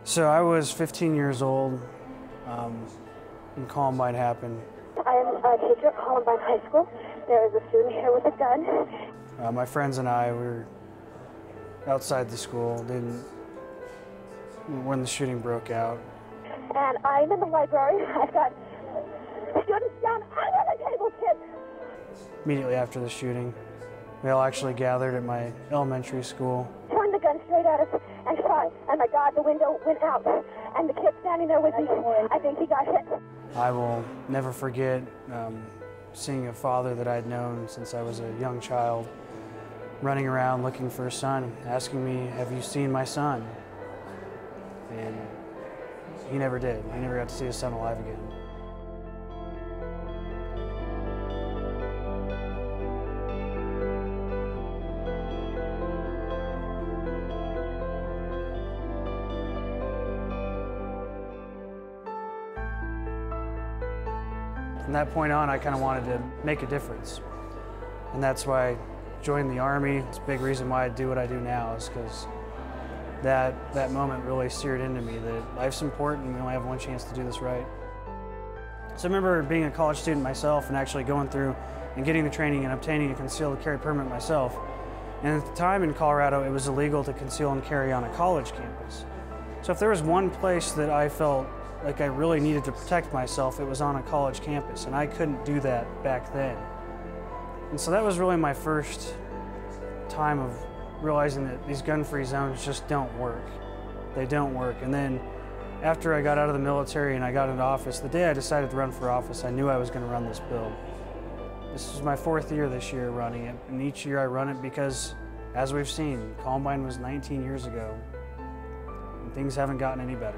So I was 15 years old when Columbine happened. I am a teacher at Columbine High School. There is a student here with a gun. My friends and I were outside the school when the shooting broke out. And I'm in the library. I've got students down under the table, kids. Immediately after the shooting, we all actually gathered at my elementary school. Turned the gun straight at us and shot. And my God, the window went out. And the kid standing there with me, I think he got hit. I will never forget seeing a father that I'd known since I was a young child running around looking for a son, asking me, "Have you seen my son?" And he never did. He never got to see his son alive again. From that point on, I kind of wanted to make a difference. And that's why I joined the Army. It's a big reason why I do what I do now, is because that moment really seared into me that life's important and we only have one chance to do this right. So I remember being a college student myself and actually going through and getting the training and obtaining a concealed carry permit myself. And at the time in Colorado, it was illegal to conceal and carry on a college campus. So if there was one place that I felt like I really needed to protect myself, it was on a college campus, and I couldn't do that back then. And so that was really my first time of realizing that these gun-free zones just don't work. They don't work. And then after I got out of the military and I got into office, the day I decided to run for office, I knew I was going to run this bill. This is my 4th year this year running it, and each year I run it because, as we've seen, Columbine was 19 years ago, and things haven't gotten any better.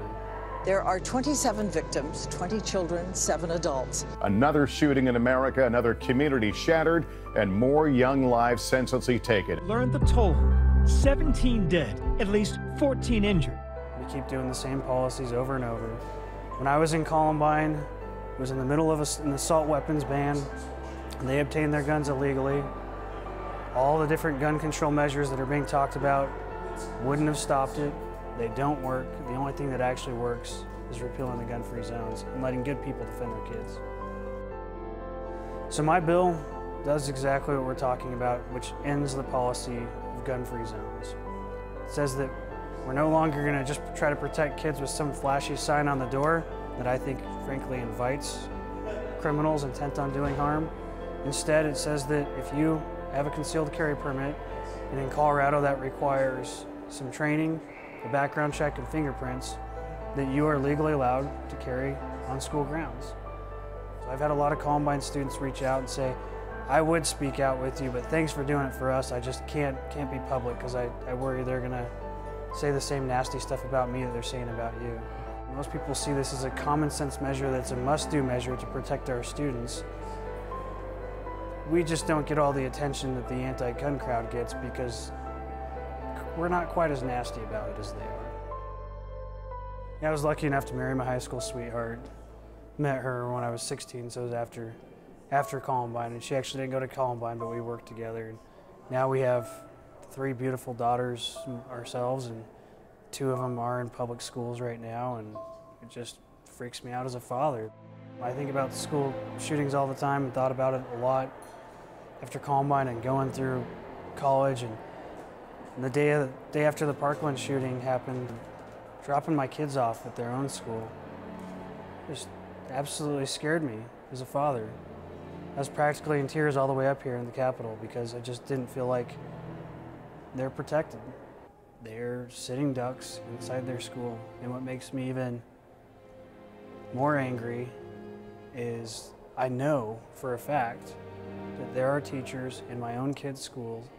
There are 27 victims, 20 children, 7 adults. Another shooting in America, another community shattered, and more young lives senselessly taken. Learn the toll. 17 dead, at least 14 injured. We keep doing the same policies over and over. When I was in Columbine, it was in the middle of an assault weapons ban, and they obtained their guns illegally. All the different gun control measures that are being talked about wouldn't have stopped it. They don't work. The only thing that actually works is repealing the gun-free zones and letting good people defend their kids. So my bill does exactly what we're talking about, which ends the policy of gun-free zones. It says that we're no longer going to just try to protect kids with some flashy sign on the door that I think, frankly, invites criminals intent on doing harm. Instead, it says that if you have a concealed carry permit, and in Colorado that requires some training, a background check, and fingerprints, that you are legally allowed to carry on school grounds. So I've had a lot of Columbine students reach out and say, "I would speak out with you, but thanks for doing it for us. I just can't be public because I worry they're gonna say the same nasty stuff about me that they're saying about you." Most people see this as a common sense measure that's a must-do measure to protect our students. We just don't get all the attention that the anti-gun crowd gets because we're not quite as nasty about it as they are. Yeah, I was lucky enough to marry my high school sweetheart. Met her when I was 16, so it was after Columbine, and she actually didn't go to Columbine, but we worked together. And now we have 3 beautiful daughters ourselves, and 2 of them are in public schools right now, and it just freaks me out as a father. I think about school shootings all the time and thought about it a lot after Columbine and going through college, and the day after the Parkland shooting happened, dropping my kids off at their own school just absolutely scared me as a father. I was practically in tears all the way up here in the Capitol because I just didn't feel like they're protected. They're sitting ducks inside their school. And what makes me even more angry is I know for a fact that there are teachers in my own kids' schools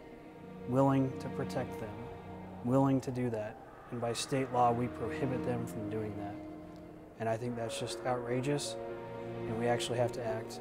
willing to protect them, willing to do that. And by state law, we prohibit them from doing that. And I think that's just outrageous, and we actually have to act.